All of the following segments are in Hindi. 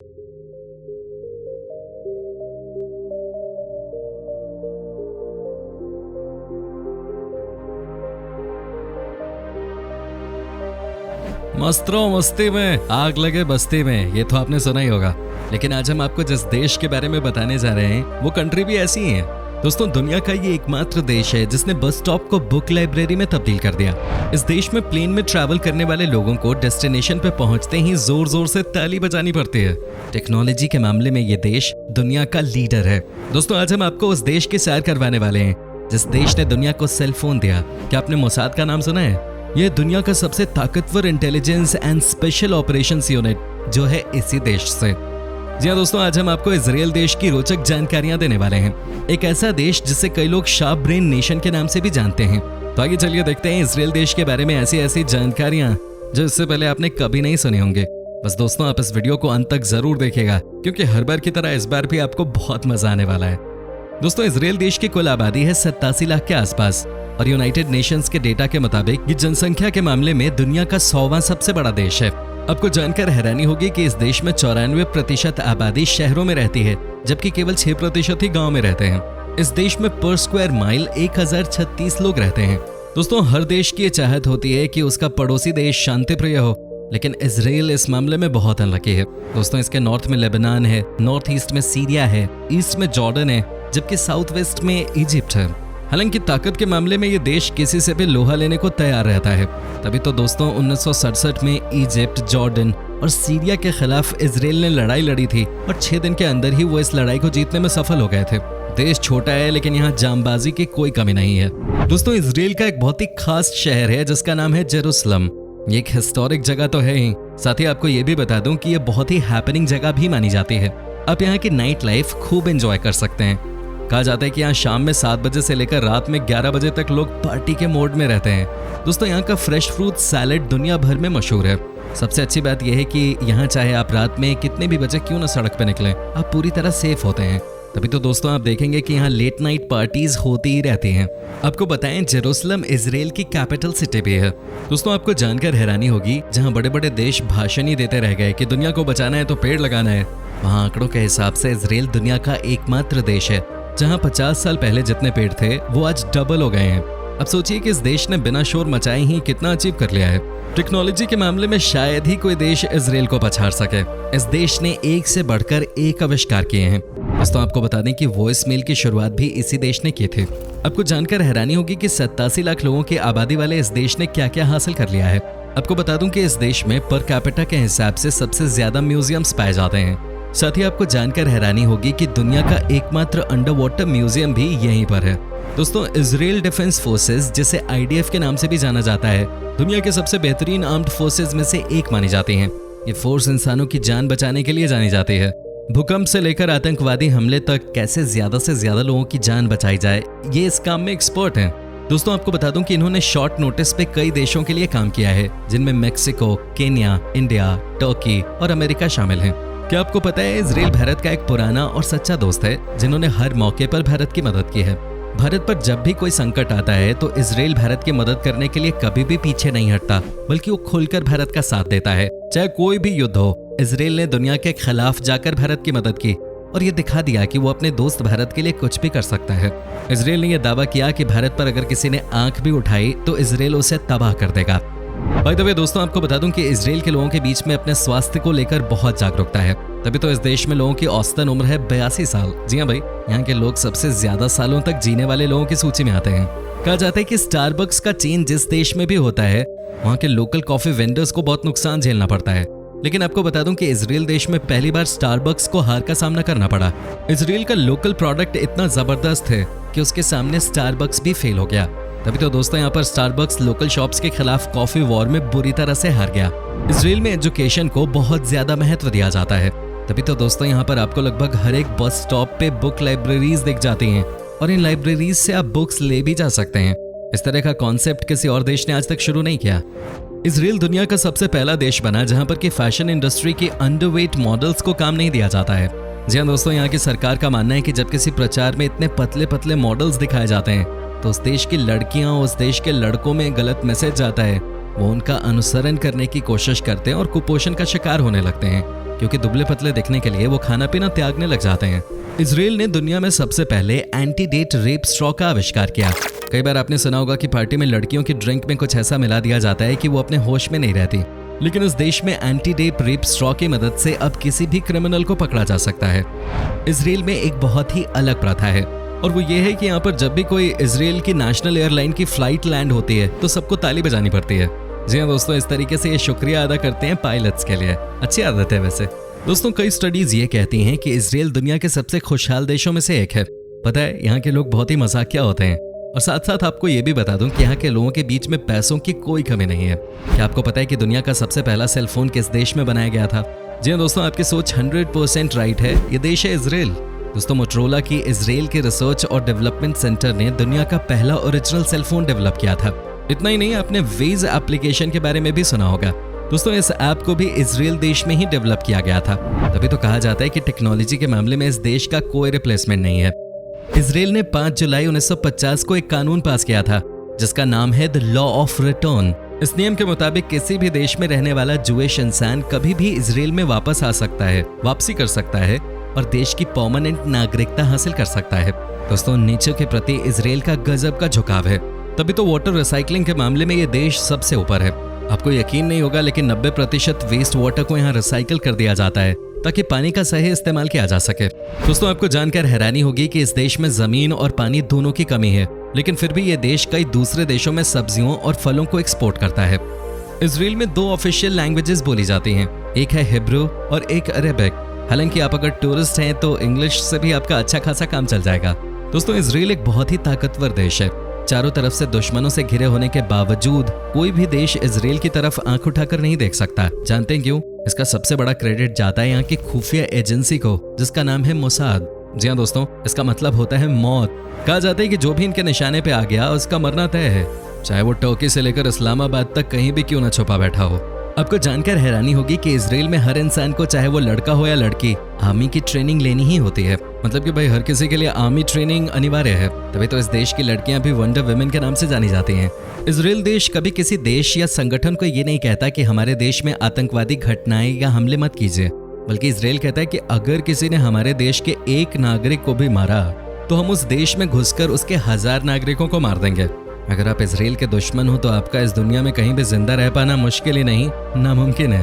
मस्त रहो मस्ती में, आग लगे बस्ती में, ये तो आपने सुना ही होगा। लेकिन आज हम आपको जिस देश के बारे में बताने जा रहे हैं वो कंट्री भी ऐसी ही है। दोस्तों, दुनिया का ये एकमात्र देश है जिसने बस स्टॉप को बुक लाइब्रेरी में तब्दील कर दिया। इस देश में प्लेन में ट्रैवल करने वाले लोगों को डेस्टिनेशन पे पहुंचते ही जोर जोर से ताली बजानी पड़ती है। टेक्नोलॉजी के मामले में ये देश दुनिया का लीडर है। दोस्तों, आज हम आपको उस देश की सैर करवाने वाले हैं जिस देश ने दुनिया को सेल फोन दिया। क्या आपने मोसाद का नाम सुना है? ये दुनिया का सबसे ताकतवर intelligence and special operations unit जो है इसी देश से। जी हाँ दोस्तों, आज हम आपको इजराइल देश की रोचक जानकारियां देने वाले हैं। एक ऐसा देश जिसे कई लोग शार्प ब्रेन नेशन के नाम से भी जानते हैं। तो आइए चलिए देखते हैं इजराइल देश के बारे में ऐसी ऐसी जानकारियां जो इससे पहले आपने कभी नहीं सुने होंगे। बस दोस्तों, आप इस वीडियो को अंत तक जरूर देखिएगा क्योंकि हर बार की तरह इस बार भी आपको बहुत मजा आने वाला है। दोस्तों, इजराइल देश की कुल आबादी है 87 लाख के आसपास और यूनाइटेड नेशंस के डेटा के मुताबिक ये जनसंख्या के मामले में दुनिया का 100वां सबसे बड़ा देश है। आपको जानकर हैरानी होगी कि इस देश में 94% आबादी शहरों में रहती है जबकि केवल 6% ही गांव में रहते हैं। इस देश में पर स्क्वायर माइल 1036 लोग रहते हैं। दोस्तों, हर देश की ये चाहत होती है कि उसका पड़ोसी देश शांतिप्रिय हो, लेकिन इजराइल इस मामले में बहुत अनलकी है। दोस्तों, इसके नॉर्थ में लेबनान है, नॉर्थ ईस्ट में सीरिया है, ईस्ट में जॉर्डन है, जबकि साउथ वेस्ट में इजिप्ट है। हालांकि ताकत के मामले में ये देश किसी से भी लोहा लेने को तैयार रहता है। तभी तो दोस्तों 1967 में इजिप्ट, जॉर्डन और सीरिया के खिलाफ इजराइल ने लड़ाई लड़ी थी और 6 दिन के अंदर ही वो इस लड़ाई को जीतने में सफल हो गए थे। देश छोटा है लेकिन यहाँ जांबाजी की कोई कमी नहीं है। दोस्तों, इजराइल का एक बहुत ही खास शहर है जिसका नाम है जेरूसलम। ये एक हिस्टोरिक जगह तो है ही, साथ ही आपको ये भी बता दूं कि ये बहुत ही हैपनिंग जगह भी मानी जाती है। आप यहाँ की नाइट लाइफ खूब एंजॉय कर सकते हैं। कहा जाता है कि यहाँ शाम में 7 बजे से लेकर रात में 11 बजे तक लोग पार्टी के मोड में रहते हैं। दोस्तों, यहाँ का फ्रेश फ्रूट सैलेड दुनिया भर में मशहूर है। सबसे अच्छी बात यह है कि यहाँ चाहे आप रात में कितने भी बजे क्यों ना सड़क पे निकलें, आप पूरी तरह सेफ होते हैं। तभी तो दोस्तों आप देखेंगे कि यहाँ लेट नाइट पार्टीज होती ही रहती हैं। आपको बताएं, जेरूसलम इजराइल की कैपिटल सिटी भी है। दोस्तों, आपको जानकर हैरानी होगी, जहाँ बड़े बड़े देश भाषण ही देते रह गए कि दुनिया को बचाना है तो पेड़ लगाना है, वहाँ आंकड़ों के हिसाब से इजराइल दुनिया का एकमात्र देश है जहां 50 साल पहले जितने पेड़ थे वो आज डबल हो गए हैं। अब सोचिए कि इस देश ने बिना शोर मचाए ही कितना अचीव कर लिया है। टेक्नोलॉजी के मामले में शायद ही कोई देश इजराइल को पछाड़ सके। इस देश ने एक से बढ़कर एक आविष्कार किए हैं। दोस्तों, आपको बता दें कि वॉइस मेल की शुरुआत भी इसी देश ने की थी। आपको जानकर हैरानी होगी कि 87 लाख लोगों की आबादी वाले इस देश ने क्या क्या हासिल कर लिया है। आपको बता दूं कि इस देश में पर कैपिटा के हिसाब से सबसे ज्यादा म्यूजियम्स पाए जाते हैं। साथ ही आपको जानकर हैरानी होगी कि दुनिया का एकमात्र अंडर वाटर म्यूजियम भी यहीं पर है। दोस्तों, इजराइल डिफेंस फोर्सेस, जिसे IDF के नाम से भी जाना जाता है, दुनिया के सबसे बेहतरीन आर्म्ड फोर्सेस में से एक मानी जाती है। ये फोर्स इंसानों की जान बचाने के लिए जानी जाती है। भूकंप से लेकर आतंकवादी हमले तक कैसे ज्यादा से ज्यादा लोगों की जान बचाई जाए, ये इस काम में एक्सपर्ट हैं। दोस्तों, आपको बता दूं कि इन्होंने शॉर्ट नोटिस पे कई देशों के लिए काम किया है, जिनमें मेक्सिको, केन्या, इंडिया, टर्की और अमेरिका शामिल हैं। क्या आपको पता है, इजराइल भारत का एक पुराना और सच्चा दोस्त है जिन्होंने हर मौके पर भारत की मदद की है। भारत पर जब भी कोई संकट आता है तो इजराइल भारत की मदद करने के लिए कभी भी पीछे नहीं हटता, बल्कि वो खुलकर भारत का साथ देता है। चाहे कोई भी युद्ध हो, इजराइल ने दुनिया के खिलाफ जाकर भारत की मदद की और ये दिखा दिया कि वो अपने दोस्त भारत के लिए कुछ भी कर सकता है। इजराइल ने यह दावा किया कि भारत पर अगर किसी ने आंख भी उठाई तो इजराइल उसे तबाह कर देगा। बाय द वे दोस्तों, आपको बता दूं कि इजराइल के लोगों के बीच में अपने स्वास्थ्य को लेकर बहुत जागरूकता है। तभी तो इस देश में लोगों की औसतन उम्र है 82 साल। जी हाँ भाई, यहाँ के लोग सबसे ज्यादा सालों तक जीने वाले लोगों की सूची में आते हैं। कहा जाता है कि स्टारबक्स का चेन जिस देश में भी होता है, वहाँ के लोकल कॉफी वेंडर्स को बहुत नुकसान झेलना पड़ता है। लेकिन आपको बता दूं कि इजराइल देश में पहली बार स्टारबक्स को हार का सामना करना पड़ा। इजराइल का लोकल प्रोडक्ट इतना जबरदस्त है कि उसके सामने स्टारबक्स भी फेल हो गया। तभी तो दोस्तों यहाँ पर स्टारबक्स लोकल शॉप्स के खिलाफ कॉफी वॉर में बुरी तरह से हार गया। इजराइल में एजुकेशन को बहुत ज्यादा महत्व दिया जाता है। तभी तो दोस्तों यहाँ पर आपको लगभग हर एक बस स्टॉप पे बुक लाइब्रेरीज दिख जाती हैं और इन लाइब्रेरीज से आप बुक्स ले भी जा सकते हैं। इस तरह का कॉन्सेप्ट किसी और देश ने आज तक शुरू नहीं किया। इजराइल दुनिया का सबसे पहला देश बना जहां पर कि फैशन इंडस्ट्री के अंडरवेट मॉडल्स को काम नहीं दिया जाता है। जी हाँ दोस्तों, यहाँ की सरकार का मानना है कि जब किसी प्रचार में इतने पतले पतले मॉडल्स दिखाए जाते हैं तो उस देश की लड़कियां उस देश के लड़कों में गलत मैसेज जाता है, वो उनका अनुसरण करने की कोशिश करते हैं और कुपोषण का शिकार होने लगते हैं। क्योंकि दुबले पतले दिखने के लिए वो खाना पीना त्यागने लग जाते हैं। इजराइल ने दुनिया में सबसे पहले एंटी डेट रेप स्ट्रॉ का आविष्कार किया। कई बार आपने सुना होगा कि पार्टी में लड़कियों की ड्रिंक में कुछ ऐसा मिला दिया जाता है कि वो अपने होश में नहीं रहती, लेकिन इस देश में एंटी डेट रेप स्ट्रॉ की मदद से अब किसी भी क्रिमिनल को पकड़ा जा सकता है। इजराइल में एक बहुत ही अलग प्रथा है और वो ये है कि यहाँ पर जब भी कोई इजराइल की नेशनल एयरलाइन की फ्लाइट लैंड होती है तो सबको ताली बजानी पड़ती है। जी हाँ दोस्तों, इस तरीके से ये शुक्रिया अदा करते हैं पायलट्स के लिए। अच्छी आदत है वैसे। दोस्तों, कई स्टडीज ये कहती हैं कि इजराइल दुनिया के सबसे खुशहाल देशों में से एक है। पता है, यहाँ के लोग बहुत ही मजाकिया होते हैं। और साथ साथ आपको ये भी बता दूं कि यहाँ के लोगों के बीच में पैसों की कोई कमी नहीं है। क्या आपको पता है कि दुनिया का सबसे पहला सेल फोन किस देश में बनाया गया था? जी हाँ दोस्तों, आपकी सोच 100% राइट है। ये देश है इजराइल। दोस्तों, मोटरोला की इजराइल के रिसर्च और डेवलपमेंट सेंटर ने दुनिया का पहला ओरिजिनल सेल फोन डेवलप किया था। इतना ही नहीं, आपने वेज एप्लीकेशन के बारे में भी सुना होगा। दोस्तों, इस ऐप को भी इजराइल देश में ही डेवलप किया गया था। तभी तो कहा जाता है कि टेक्नोलॉजी के मामले में इस देश का कोई रिप्लेसमेंट नहीं है। इजराइल ने 5 जुलाई 1950 को एक कानून पास किया था जिसका नाम है द लॉ ऑफ रिटर्न। इस नियम के मुताबिक किसी भी देश में रहने वाला जूइश इंसान कभी भी इजराइल में वापस आ सकता है, वापसी कर सकता है और देश की परमानेंट नागरिकता हासिल कर सकता है। दोस्तों, नेचर के प्रति इजराइल का गजब का झुकाव है। तभी तो वाटर रिसाइकलिंग के मामले में ये देश सबसे ऊपर है। आपको यकीन नहीं होगा, लेकिन 90% वेस्ट वाटर को यहाँ रिसाइकल कर दिया जाता है ताकि पानी का सही इस्तेमाल किया जा सके। दोस्तों, आपको जानकर हैरानी होगी कि इस देश में जमीन और पानी दोनों की कमी है, लेकिन फिर भी ये देश कई दूसरे देशों में सब्जियों और फलों को एक्सपोर्ट करता है। इजराइल में 2 ऑफिशियल लैंग्वेजेस बोली जाती हैं, एक है हिब्रू और एक अरेबिक। हालांकि आप अगर टूरिस्ट हैं तो इंग्लिश से भी आपका अच्छा खासा काम चल जाएगा। दोस्तों, इजराइल एक बहुत ही ताकतवर देश है। चारों तरफ से दुश्मनों से घिरे होने के बावजूद कोई भी देश इजराइल की तरफ आंख उठाकर नहीं देख सकता। जानते हैं क्यों? इसका सबसे बड़ा क्रेडिट जाता है यहाँ की खुफिया एजेंसी को, जिसका नाम है मोसाद। जी हाँ दोस्तों, इसका मतलब होता है मौत। कहा जाता है कि जो भी इनके निशाने पे आ गया उसका मरना तय है, चाहे वो टर्की से लेकर इस्लामाबाद तक कहीं भी क्यों ना छुपा बैठा हो। आपको जानकर हैरानी होगी कि इजराइल में हर इंसान को, चाहे वो लड़का हो या लड़की, आर्मी की ट्रेनिंग लेनी ही होती है। मतलब कि भाई हर किसी के लिए आर्मी ट्रेनिंग अनिवार्य है। तभी तो इस देश की लड़कियां भी वंडर वुमेन के नाम से जानी जाती हैं। इजराइल देश कभी किसी देश या संगठन को ये नहीं कहता कि हमारे देश में आतंकवादी घटनाएं या हमले मत कीजिए, बल्कि इजराइल कहता है कि अगर किसी ने हमारे देश के एक नागरिक को भी मारा तो हम उस देश में घुसकर उसके 1000 नागरिकों को मार देंगे। अगर आप इजराइल के दुश्मन हो तो आपका इस दुनिया में कहीं भी जिंदा रह पाना मुश्किल ही नहीं, नामुमकिन है।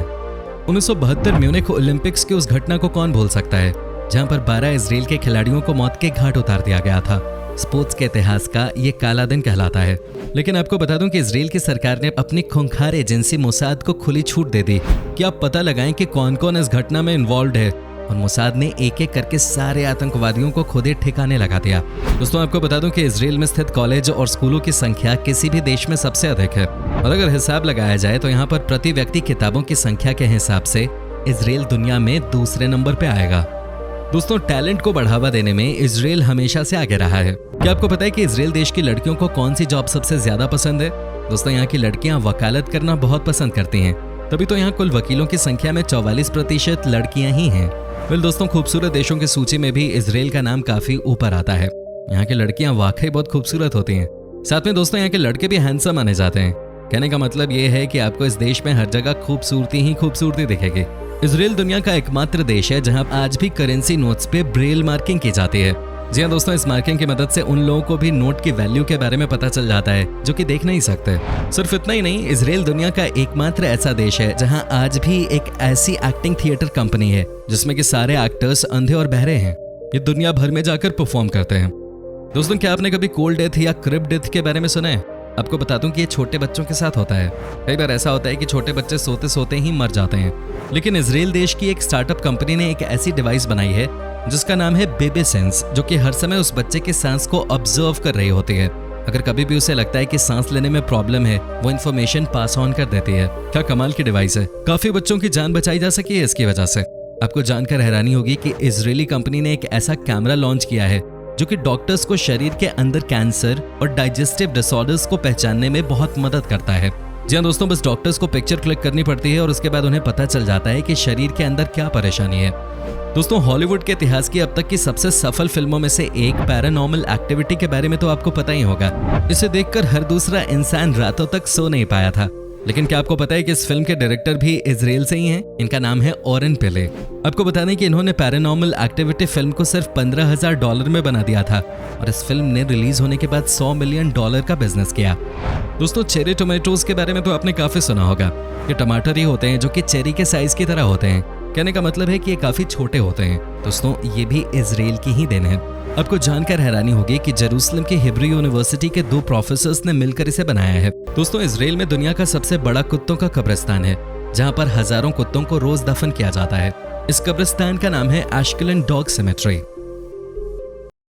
1972 म्यूनिख ओलंपिक्स की उस घटना को कौन भूल सकता है, जहां पर 12 इजराइल के खिलाड़ियों को मौत के घाट उतार दिया गया था। स्पोर्ट्स के इतिहास का ये काला दिन कहलाता है। लेकिन आपको बता दूं कि इजराइल की सरकार ने अपनी खूंखार एजेंसी मोसाद को खुली छूट दे दी कि आप पता लगाएं कि कौन कौन इस घटना में इन्वॉल्व है, और मोसाद ने एक एक करके सारे आतंकवादियों को खुद ही ठिकाने लगा दिया। दोस्तों, आपको बता दूं कि इजराइल में स्थित कॉलेज और स्कूलों की संख्या किसी भी देश में सबसे अधिक है, और अगर हिसाब लगाया जाए तो यहाँ पर प्रति व्यक्ति किताबों की संख्या के हिसाब से इजराइल दुनिया में दूसरे नंबर पे आएगा। दोस्तों, टैलेंट को बढ़ावा देने में इजराइल हमेशा से आगे रहा है। क्या आपको पता है कि इजराइल देश की लड़कियों को कौन सी जॉब सबसे ज्यादा पसंद है? दोस्तों, यहाँ की लड़कियां वकालत करना बहुत पसंद करती हैं। तभी तो यहाँ कुल वकीलों की संख्या में 44% लड़कियां ही हैं। दोस्तों, खूबसूरत देशों की सूची में भी इजराइल का नाम काफी ऊपर आता है। यहाँ की लड़कियां वाकई बहुत खूबसूरत होती हैं। साथ में दोस्तों, यहाँ के लड़के भी हैंडसम माने जाते हैं। कहने का मतलब ये है कि आपको इस देश में हर जगह खूबसूरती ही खूबसूरती दिखेगी। इजराइल दुनिया का एकमात्र देश है जहां आज भी करेंसी नोट्स पे ब्रेल मार्किंग की जाती है। जी हाँ दोस्तों, इस मार्किंग की मदद से उन लोगों को भी नोट की वैल्यू के बारे में पता चल जाता है जो कि देख नहीं सकते। सिर्फ इतना ही नहीं, इजराइल दुनिया का एकमात्र ऐसा देश है जहां आज भी एक ऐसी एक्टिंग थिएटर कंपनी है जिसमें कि सारे एक्टर्स अंधे और बहरे हैं। ये दुनिया भर में जाकर परफॉर्म करते हैं। दोस्तों, क्या आपने कभी कोल्ड डेथ या क्रिब डेथ के बारे में सुना है? आपको बता दूं कि ये छोटे बच्चों के साथ होता है। कई बार ऐसा होता है कि छोटे बच्चे सोते सोते ही मर जाते हैं, लेकिन इजराइल देश की एक स्टार्टअप कंपनी ने एक ऐसी डिवाइस बनाई है जिसका नाम है बेबी सेंस, जो कि हर समय उस बच्चे के सांस को ऑब्जर्व कर रही होती है। अगर कभी भी उसे लगता है कि सांस लेने में प्रॉब्लम है, वो इन्फॉर्मेशन पास ऑन कर देती है। क्या कमाल की डिवाइस है। काफी बच्चों की जान बचाई जा सकी है इसकी वजह से। आपको जानकर हैरानी होगी कि इजरायली कंपनी ने एक ऐसा कैमरा लॉन्च किया है जो कि डॉक्टर्स को शरीर के अंदर कैंसर और डाइजेस्टिव डिसऑर्डर्स को पहचानने में बहुत मदद करता है। जी हाँ दोस्तों, बस डॉक्टर्स को पिक्चर क्लिक करनी पड़ती है और उसके बाद उन्हें पता चल जाता है कि शरीर के अंदर क्या परेशानी है। दोस्तों, हॉलीवुड के इतिहास की अब तक की सबसे सफल फिल्मों में से एक पैरानॉर्मल एक्टिविटी के बारे में तो आपको पता ही होगा। इसे देखकर हर दूसरा इंसान रातों तक सो नहीं पाया था। लेकिन क्या आपको पता है कि इस फिल्म के डायरेक्टर भी इजराइल से ही हैं? इनका नाम है ओरेन पेले। आपको बता दें कि इन्होंने पैरानॉर्मल एक्टिविटी फिल्म को सिर्फ $15,000 में बना दिया था और इस फिल्म ने रिलीज होने के बाद $100 मिलियन का बिजनेस किया। दोस्तों, चेरी टोमेटोज के बारे में तो आपने काफी सुना होगा। ये टमाटर ही होते हैं जो कि चेरी के साइज की तरह होते हैं। कहने का मतलब है कि ये काफी छोटे होते हैं। दोस्तों, ये भी इजराइल की ही देन है। आपको जानकर हैरानी होगी कि जेरूसलम की हिब्रू यूनिवर्सिटी के 2 प्रोफेसर्स ने मिलकर इसे बनाया है। दोस्तों, इजराइल में दुनिया का सबसे बड़ा कुत्तों का कब्रिस्तान है, जहां पर हजारों कुत्तों को रोज दफन किया जाता है। इस कब्रिस्तान का नाम है एश्केलन डॉग सेमेट्री।